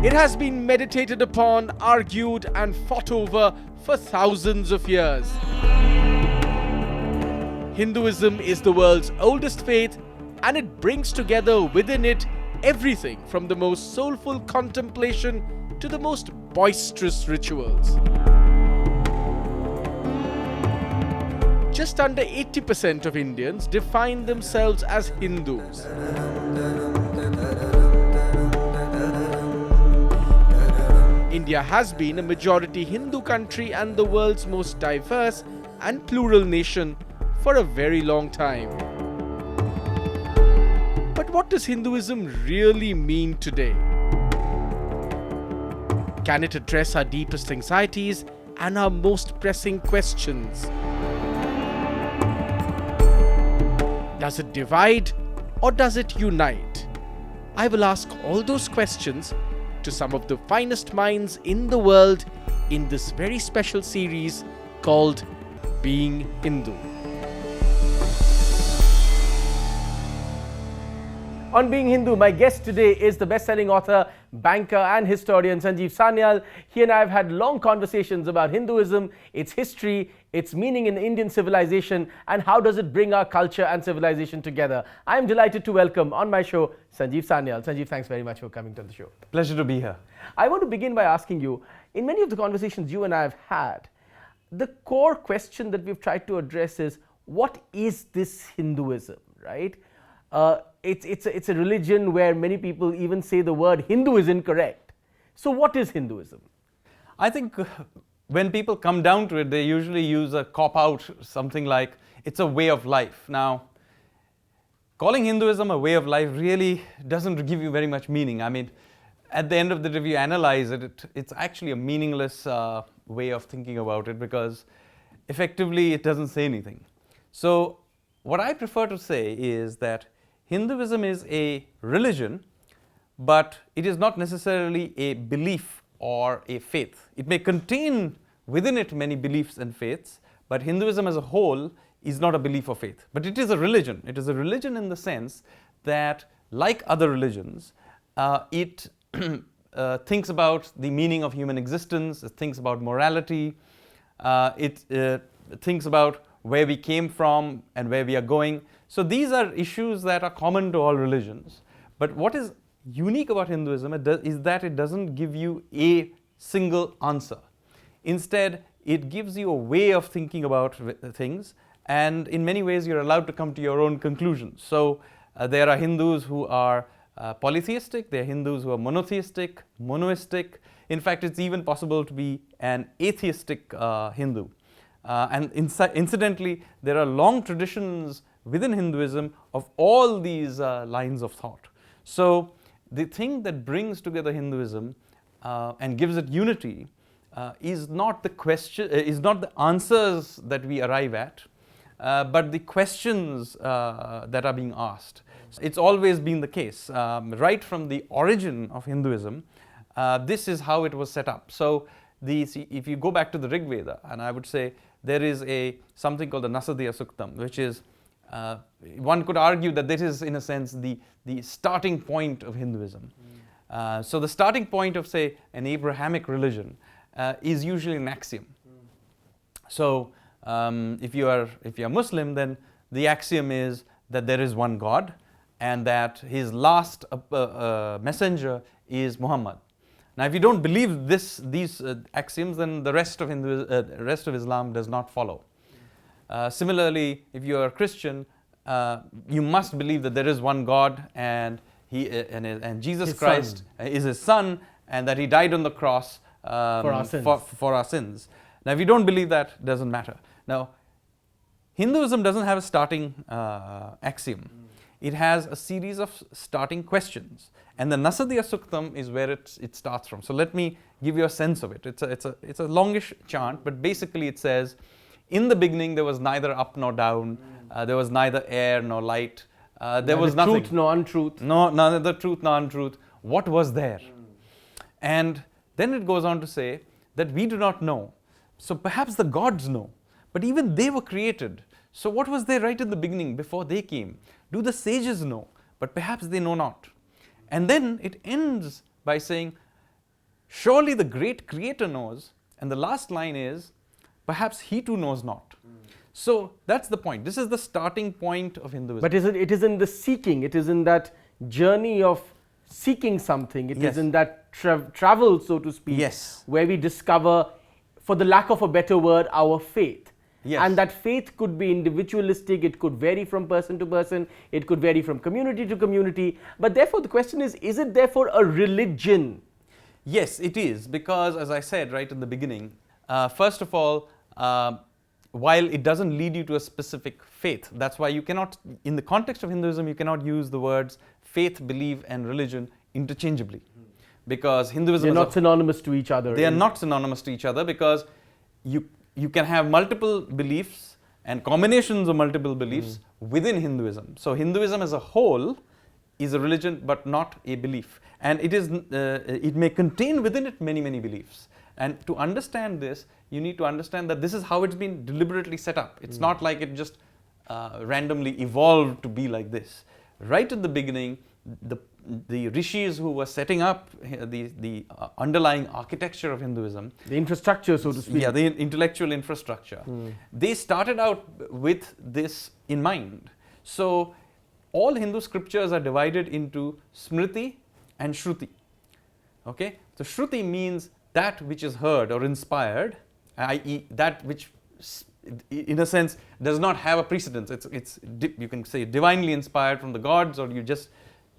It has been meditated upon, argued, and fought over for thousands of years. Hinduism is the world's oldest faith, and it brings together within it everything from the most soulful contemplation to the most boisterous rituals. Just under 80% of Indians define themselves as Hindus. India has been a majority Hindu country and the world's most diverse and plural nation for a very long time. But what does Hinduism really mean today? Can it address our deepest anxieties and our most pressing questions? Does it divide or does it unite? I will ask all those questions to some of the finest minds in the world in this very special series called Being Hindu. On Being Hindu, my guest today is the best-selling author, banker and historian Sanjeev Sanyal. He and I have had long conversations about Hinduism, its history, its meaning in Indian civilization, and how does it bring our culture and civilization together. I am delighted to welcome on my show Sanjeev Sanyal. Sanjeev, thanks very much for coming to the show. Pleasure to be here. I want to begin by asking you, in many of the conversations you and I have had, the core question that we've tried to address is, what is this Hinduism, right? It's a religion where many people even say the word Hindu is incorrect. So what is Hinduism? I think when people come down to it, they usually use a cop-out, something like, it's a way of life. Now, calling Hinduism a way of life really doesn't give you very much meaning. I mean, at the end of the day, if you analyze it, it's actually a meaningless way of thinking about it, because effectively it doesn't say anything. So what I prefer to say is that Hinduism is a religion, but it is not necessarily a belief or a faith. It may contain within it many beliefs and faiths, but Hinduism as a whole is not a belief or faith. But it is a religion. It is a religion in the sense that, like other religions, it thinks about the meaning of human existence, it thinks about morality, it thinks about where we came from and where we are going. So these are issues that are common to all religions. But what is unique about Hinduism is that it doesn't give you a single answer. Instead, it gives you a way of thinking about things, and in many ways you're allowed to come to your own conclusions. So there are Hindus who are polytheistic, there are Hindus who are monotheistic, monoistic. In fact, it's even possible to be an atheistic Hindu. And incidentally, there are long traditions within Hinduism of all these lines of thought. So the thing that brings together Hinduism and gives it unity is not the question, is not the answers that we arrive at, but the questions that are being asked. It's always been the case, right from the origin of Hinduism. This is how it was set up. So if you go back to the Rig Veda, and I would say there is something called the Nasadiya Suktam, which is one could argue that this is, in a sense, the starting point of Hinduism. So the starting point of, say, an Abrahamic religion is usually an axiom. So if you are Muslim, then the axiom is that there is one God and that his last messenger is Muhammad. Now, if you don't believe these axioms, then the rest of Islam does not follow. Similarly, if you are a Christian, you must believe that there is one God and Jesus Christ is his son, and that he died on the cross for our sins. Now, if you don't believe that, it doesn't matter. Now, Hinduism doesn't have a starting axiom. It has a series of starting questions, and the Nasadiya Suktam is where it starts from. So let me give you a sense of it. It's a longish chant, but basically it says, in the beginning there was neither up nor down, there was neither air nor light, there was nothing. Truth nor untruth. No, neither truth nor untruth. What was there? And then it goes on to say that we do not know. So perhaps the gods know, but even they were created. So what was there right in the beginning before they came? Do the sages know? But perhaps they know not. And then it ends by saying, Surely the great creator knows. And the last line is, perhaps he too knows not. So that's the point. This is the starting point of Hinduism. But it is in the seeking, it is in that journey of seeking something, it is in that travel, so to speak, where we discover, for the lack of a better word, our faith. And that faith could be individualistic, it could vary from person to person, it could vary from community to community. But therefore the question is it therefore a religion? Yes, it is, because as I said right in the beginning, first of all, while it doesn't lead you to a specific faith, that's why you cannot, in the context of Hinduism, you cannot use the words faith, belief and religion interchangeably. Because Hinduism they're not synonymous to each other. They are not synonymous to each other, because you can have multiple beliefs and combinations of multiple beliefs within Hinduism. So Hinduism as a whole is a religion but not a belief. And it may contain within it many, many beliefs. And to understand this, you need to understand that this is how it's been deliberately set up. It's not like it just randomly evolved to be like this. Right at the beginning, the rishis who were setting up the underlying architecture of Hinduism, the infrastructure, so to speak. Yeah, the intellectual infrastructure. They started out with this in mind. So all Hindu scriptures are divided into Smriti and Shruti. Okay? So Shruti means that which is heard or inspired, i.e. that which in a sense does not have a precedence. It's you can say divinely inspired from the gods, or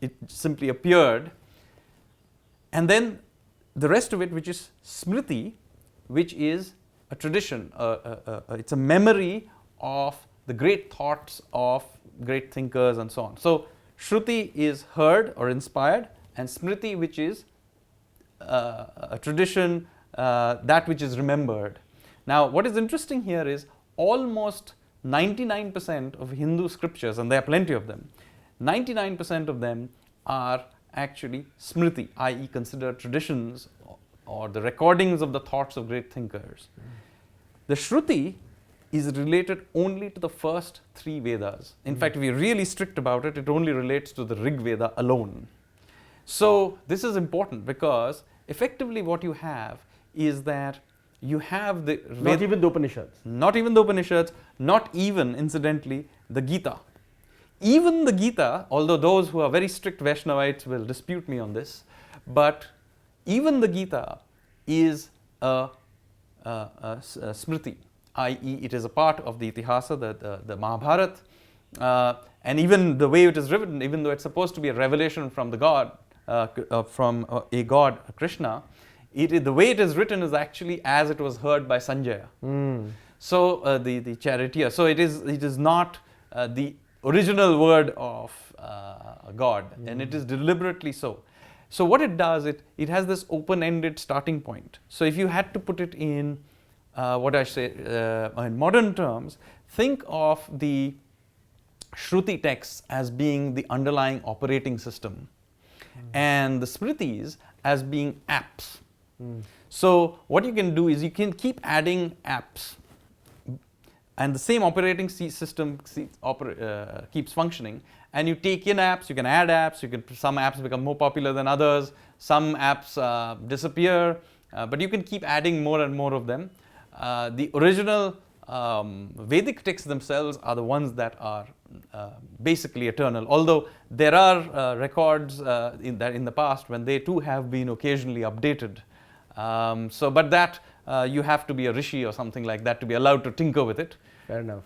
it simply appeared. And then the rest of it, which is Smriti, which is a tradition, it's a memory of the great thoughts of great thinkers and so on. So Shruti is heard or inspired, and Smriti, which is a tradition, that which is remembered. Now what is interesting here is almost 99% of Hindu scriptures, and there are plenty of them, 99% of them are actually Smriti, i.e. considered traditions or the recordings of the thoughts of great thinkers. The Shruti is related only to the first 3 Vedas. In fact, if you're really strict about it, it only relates to the Rig Veda alone. So this is important, because effectively what you have is that you have the not even the Upanishads. Not even the Upanishads, not even, incidentally, the Gita. Even the Gita, although those who are very strict Vaishnavites will dispute me on this, but even the Gita is a Smriti, i.e. it is a part of the Itihasa, the Mahabharata, and even the way it is written, even though it's supposed to be a revelation from the God, from a God, Krishna, the way it is written is actually as it was heard by Sanjaya. So the charioteer. So it is not the original word of God, and it is deliberately so. So what it does, it has this open-ended starting point. So if you had to put it in what I say in modern terms, think of the Shruti texts as being the underlying operating system, and the Smritis as being apps. So what you can do is you can keep adding apps, and the same operating system keeps functioning, and you take in apps, you can add apps, some apps become more popular than others, some apps disappear, but you can keep adding more and more of them. The original Vedic texts themselves are the ones that are basically eternal, although there are records in the past when they too have been occasionally updated. But that you have to be a rishi or something like that to be allowed to tinker with it. Fair enough.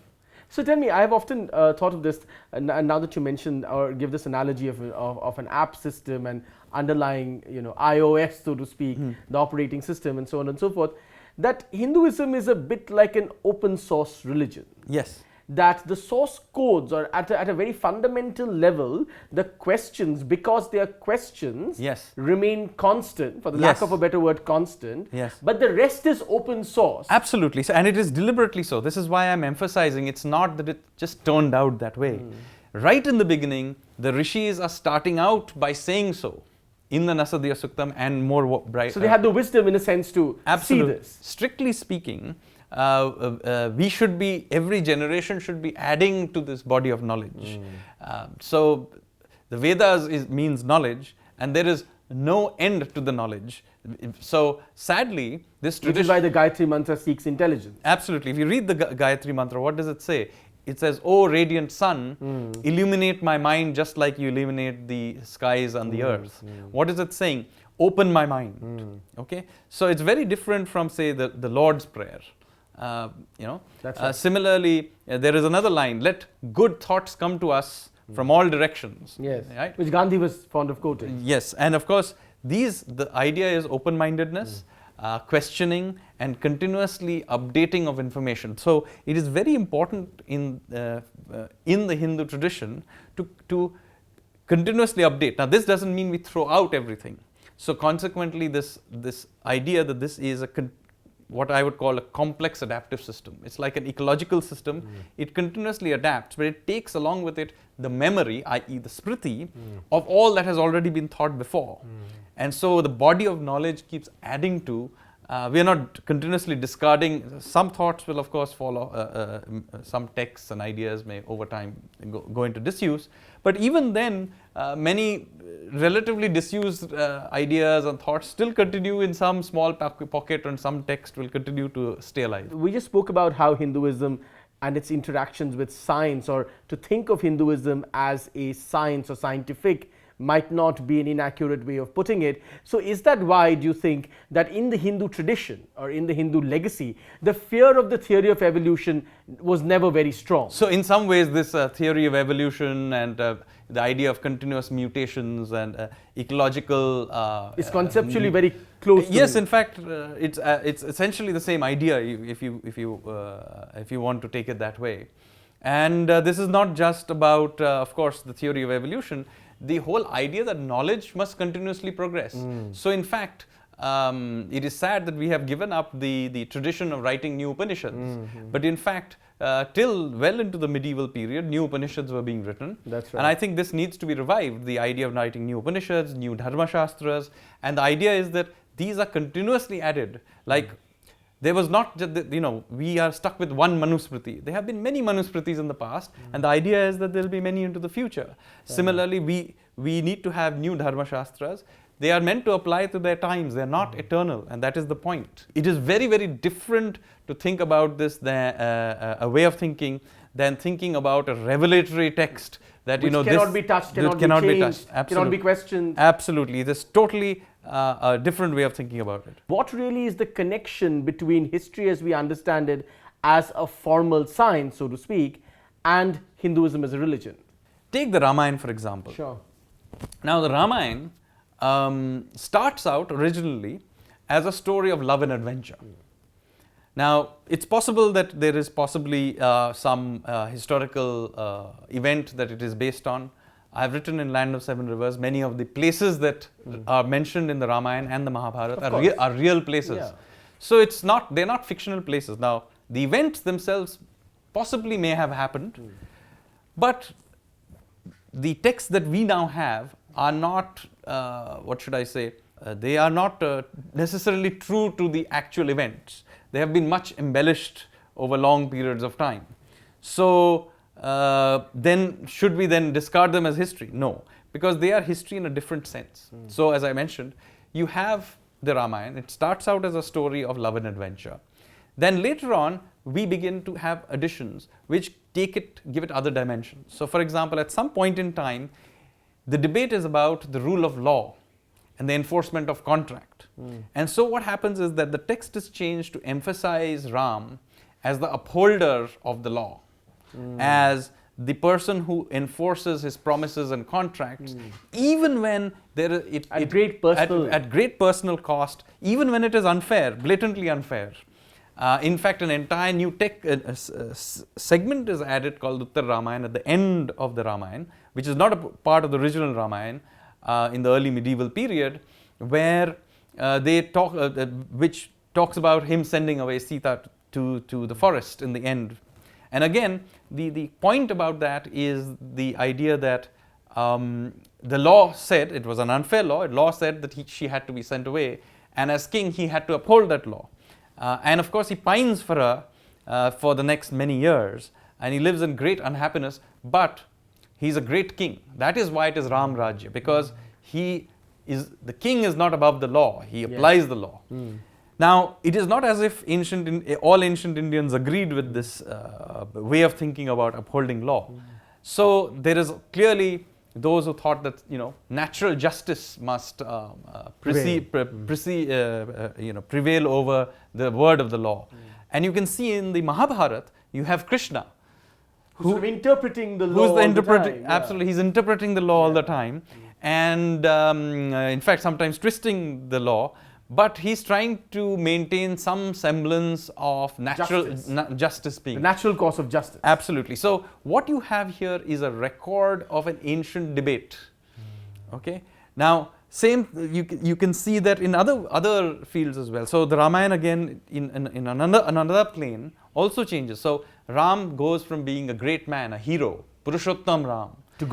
So tell me, I have often thought of this, and now that you mentioned or give this analogy of an app system and underlying, iOS, so to speak, the operating system and so on and so forth, that Hinduism is a bit like an open source religion. Yes. That the source codes are at a very fundamental level, the questions, because they are questions, remain constant, for the lack of a better word, constant. But the rest is open source. Absolutely. So, and it is deliberately so. This is why I'm emphasizing it's not that it just turned out that way. Right in the beginning, the rishis are starting out by saying so in the Nasadiya Suktam and more bright. So they had the wisdom in a sense to see this. Strictly speaking, every generation should be adding to this body of knowledge. So the Vedas means knowledge, and there is no end to the knowledge. So sadly, this tradition... Which is why the Gayatri Mantra seeks intelligence. Absolutely. If you read the Gayatri Mantra, what does it say? It says, "O radiant sun, illuminate my mind just like you illuminate the skies and the earth." What is it saying? Open my mind. Okay? So it's very different from, say, the Lord's Prayer. That's right. Similarly, there is another line, "Let good thoughts come to us from all directions." Yes, right? Which Gandhi was fond of quoting. Yes, and of course, the idea is open-mindedness, questioning, and continuously updating of information. So it is very important in the Hindu tradition to continuously update. Now, this doesn't mean we throw out everything. So consequently, this idea that this is what I would call a complex adaptive system. It's like an ecological system. It continuously adapts, but it takes along with it the memory, i.e. the smriti, of all that has already been thought before. And so the body of knowledge keeps adding to. We are not continuously discarding. Some thoughts will of course follow, some texts and ideas may over time go into disuse. But even then, many relatively disused ideas and thoughts still continue in some small pocket, and some text will continue to stay alive. We just spoke about how Hinduism and its interactions with science, or to think of Hinduism as a science or scientific, might not be an inaccurate way of putting it. So is that why, do you think, that in the Hindu tradition or in the Hindu legacy, the fear of the theory of evolution was never very strong? So in some ways, this theory of evolution and the idea of continuous mutations and ecological... is conceptually very close to Yes, in fact, it's essentially the same idea if you want to take it that way. And this is not just about, of course, the theory of evolution. The whole idea that knowledge must continuously progress. So in fact, it is sad that we have given up the tradition of writing new Upanishads. But in fact, till well into the medieval period, new Upanishads were being written. That's right. And I think this needs to be revived, the idea of writing new Upanishads, new Dharma Shastras. And the idea is that these are continuously added. Like, there was not just, we are stuck with one Manusmriti. There have been many Manusmritis in the past, and the idea is that there will be many into the future. Similarly, we need to have new Dharma Shastras. They are meant to apply to their times. They are not eternal, and that is the point. It is very, very different to think about this than a way of thinking than thinking about a revelatory text that Which cannot be touched, cannot be changed, cannot be questioned. Absolutely, it is totally a different way of thinking about it. What really is the connection between history as we understand it as a formal science, so to speak, and Hinduism as a religion? Take the Ramayana, for example. Sure. Now, the Ramayana starts out originally as a story of love and adventure. Now, it's possible that there is possibly some historical event that it is based on. I've written in Land of Seven Rivers, many of the places that are mentioned in the Ramayana and the Mahabharata are real places. Yeah. So they're not fictional places. Now, the events themselves possibly may have happened, but the texts that we now have are not, what should I say, they are not necessarily true to the actual events. They have been much embellished over long periods of time. So, then should we then discard them as history? No, because they are history in a different sense. So as I mentioned, you have the Ramayana. It starts out as a story of love and adventure. Then later on, we begin to have additions which give it other dimensions. So for example, at some point in time, the debate is about the rule of law and the enforcement of contract. And so what happens is that the text is changed to emphasize Ram as the upholder of the law. As the person who enforces his promises and contracts, even when at great personal cost, even when it is unfair, blatantly unfair. In fact, an entire new segment is added called Uttar Ramayana at the end of the Ramayana, which is not a part of the original Ramayana in the early medieval period, where which talks about him sending away Sita to the forest in the end. And again, the point about that is the idea that the law said, it was an unfair law, law said that she had to be sent away, and as king he had to uphold that law. And of course he pines for her for the next many years, and he lives in great unhappiness, but he's a great king. That is why it is Ram Rajya, because he is the king is not above the law. He applies the law. Now, it is not as if all ancient Indians agreed with this way of thinking about upholding law. So there is clearly those who thought that natural justice must prevail over the word of the law. And you can see in the Mahabharata, you have Krishna, who's interpreting the law all the time. Absolutely, he's interpreting the law all the time, and in fact sometimes twisting the law, but he's trying to maintain some semblance of natural justice being. The natural course of justice. Absolutely. So what you have here is a record of an ancient debate. Okay. Now, same you can see that in other fields as well. So the Ramayana again in another plane also changes. So Ram goes from being a great man, a hero, Purushottam Ram, to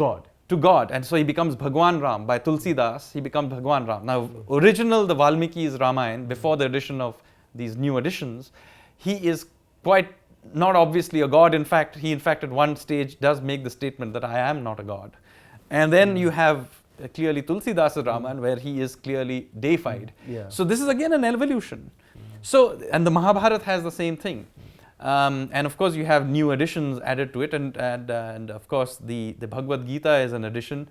God, and so he becomes Bhagwan Ram. By Tulsidas, he becomes Bhagwan Ram. Now, the Valmiki's Ramayana, before the addition of these new additions, he is quite not obviously a god. In fact, he at one stage does make the statement that I am not a god. And then you have clearly Tulsidas' Ramayana, where he is clearly deified. So this is again an evolution. So, and the Mahabharata has the same thing. And of course you have new additions added to it, and of course the Bhagavad Gita is an addition.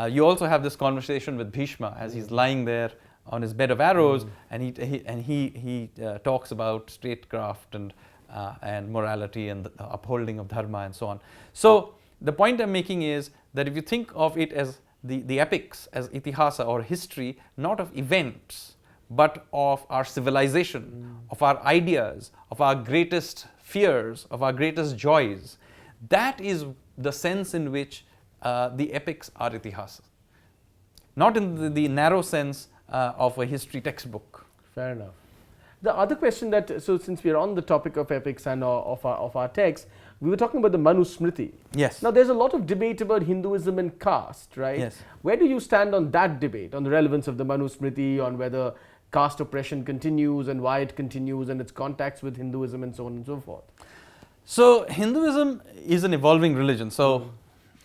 You also have this conversation with Bhishma as he's lying there on his bed of arrows, and he talks about statecraft and morality and the upholding of dharma and so on. So the point I'm making is that if you think of it as the epics as itihasa or history, not of events, but of our civilization, of our ideas, of our greatest fears, of our greatest joys. That is the sense in which the epics are itihasa. Not in the narrow sense of a history textbook. Fair enough. The other question so since we are on the topic of epics and of our text, we were talking about the Manu Smriti. Yes. Now, there's a lot of debate about Hinduism and caste, right? Yes. Where do you stand on that debate, on the relevance of the Manu Smriti, on whether caste oppression continues and why it continues and its contacts with Hinduism and so on and so forth? So Hinduism is an evolving religion. So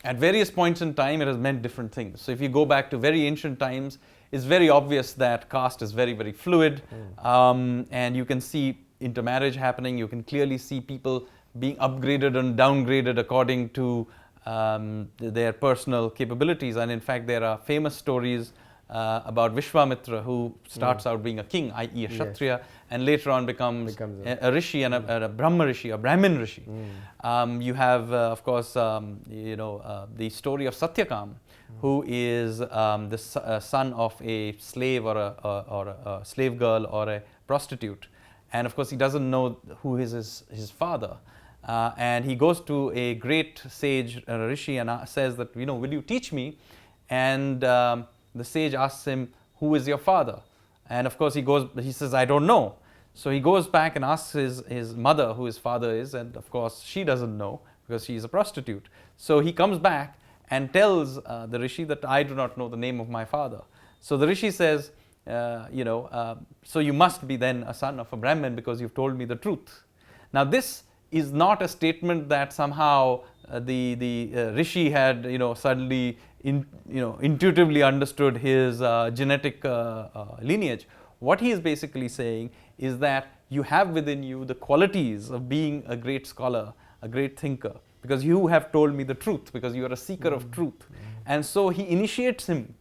at various points in time it has meant different things. So if you go back to very ancient times, it's very obvious that caste is very, very fluid, and you can see intermarriage happening. You can clearly see people being upgraded and downgraded according to their personal capabilities. And in fact there are famous stories about Vishwamitra, who starts out being a king, i.e. a Kshatriya, and later on becomes a rishi and a Brahma rishi, a Brahmin rishi. You have, of course, the story of Satyakam, who is the son of a slave or a slave girl or a prostitute. And of course, he doesn't know who is his father. And he goes to a great sage, rishi, and says that, will you teach me? And the sage asks him, who is your father? And of course he says, I don't know. So he goes back and asks his mother who his father is, and of course she doesn't know because she is a prostitute. So he comes back and tells the rishi that I do not know the name of my father. So the rishi says, so you must be then a son of a Brahmin because you've told me the truth. Now this is not a statement that somehow the rishi had suddenly intuitively understood his genetic lineage. What he is basically saying is that you have within you the qualities of being a great scholar, a great thinker, because you have told me the truth, because you are a seeker of truth. And so he initiates him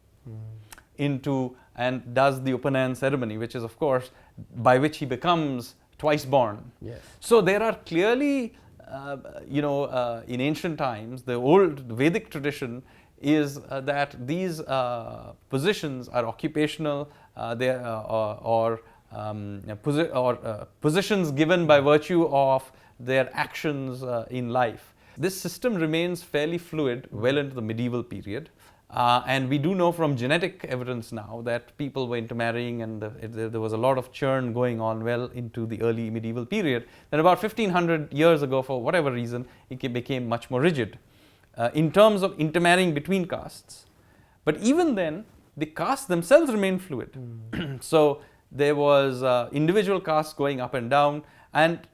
into and does the Upanan ceremony, which is of course by which he becomes twice born. Yes. So there are clearly, in ancient times, the old Vedic tradition is that these positions are occupational, positions given by virtue of their actions in life. This system remains fairly fluid well into the medieval period. And we do know from genetic evidence now that people were intermarrying, and there was a lot of churn going on well into the early medieval period. Then about 1500 years ago, for whatever reason, it became much more rigid in terms of intermarrying between castes. But even then, the castes themselves remained fluid. So there was individual castes going up and down, and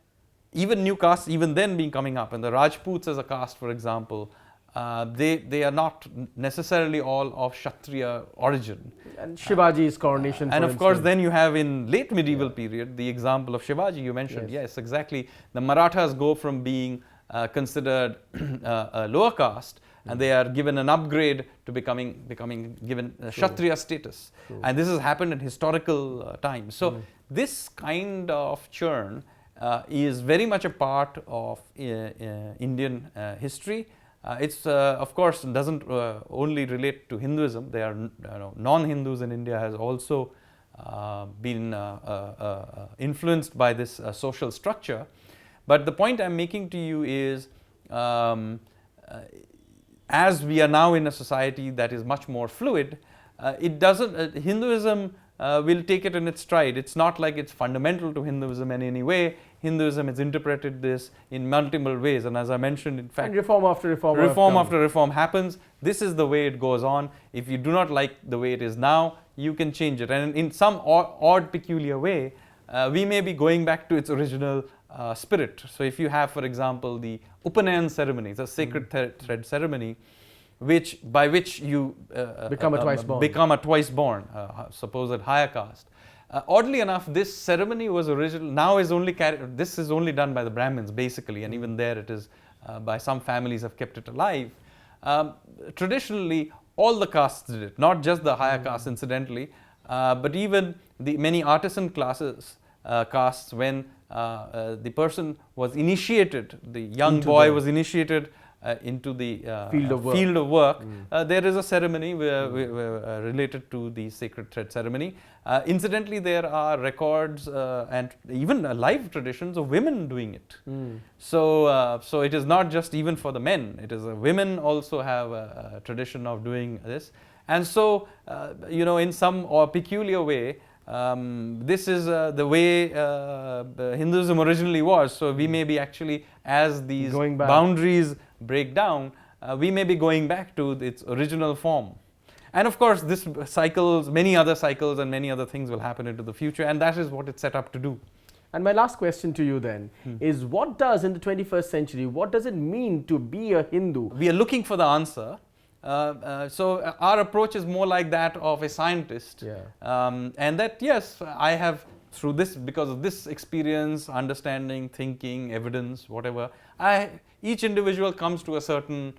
even new castes even then coming up. And the Rajputs as a caste, for example, they are not necessarily all of Kshatriya origin. And Shivaji's coronation, and for of course, instance. then you have in late medieval period the example of Shivaji you mentioned. Yes, exactly. The Marathas go from being considered a lower caste, and they are given an upgrade to becoming given Kshatriya status. And this has happened in historical times. So this kind of churn is very much a part of Indian history. It's of course doesn't only relate to Hinduism. There are non-Hindus in India has also been influenced by this social structure. But the point I'm making to you is, as we are now in a society that is much more fluid, it doesn't Hinduism will take it in its stride. It's not like it's fundamental to Hinduism in any way. Hinduism has interpreted this in multiple ways, and as I mentioned, in fact, and reform after reform, after reform happens. This is the way it goes on. If you do not like the way it is now, you can change it, and in some odd, peculiar way, we may be going back to its original spirit. So, if you have, for example, the Upanayan ceremony, the sacred thread ceremony, by which you become a twice born, supposed higher caste. Oddly enough, this ceremony was original. Now is only this is only done by the Brahmins basically, and even there it is by some families have kept it alive. Traditionally, all the castes did it, not just the higher castes, incidentally, but even the many artisan castes. When the person was initiated, the young boy was initiated into the field of work. There is a ceremony related to the sacred thread ceremony. Incidentally, there are records and even live traditions of women doing it. So it is not just even for the men. It is women also have a tradition of doing this. And so, in some peculiar way, this is the way Hinduism originally was. So we may be actually, as these boundaries break down, we may be going back to its original form. And of course, this cycles, many other cycles and many other things will happen into the future, and that is what it's set up to do. And my last question to you then is, what does in the 21st century, what does it mean to be a Hindu? We are looking for the answer. So our approach is more like that of a scientist, and that yes, I have through this, because of this experience, understanding, thinking, evidence, whatever, each individual comes to a certain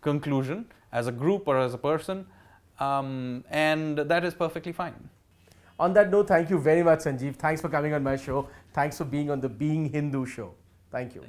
conclusion as a group or as a person, and that is perfectly fine. On that note, thank you very much, Sanjeev. Thanks for coming on my show. Thanks for being on the Being Hindu show. Thank you.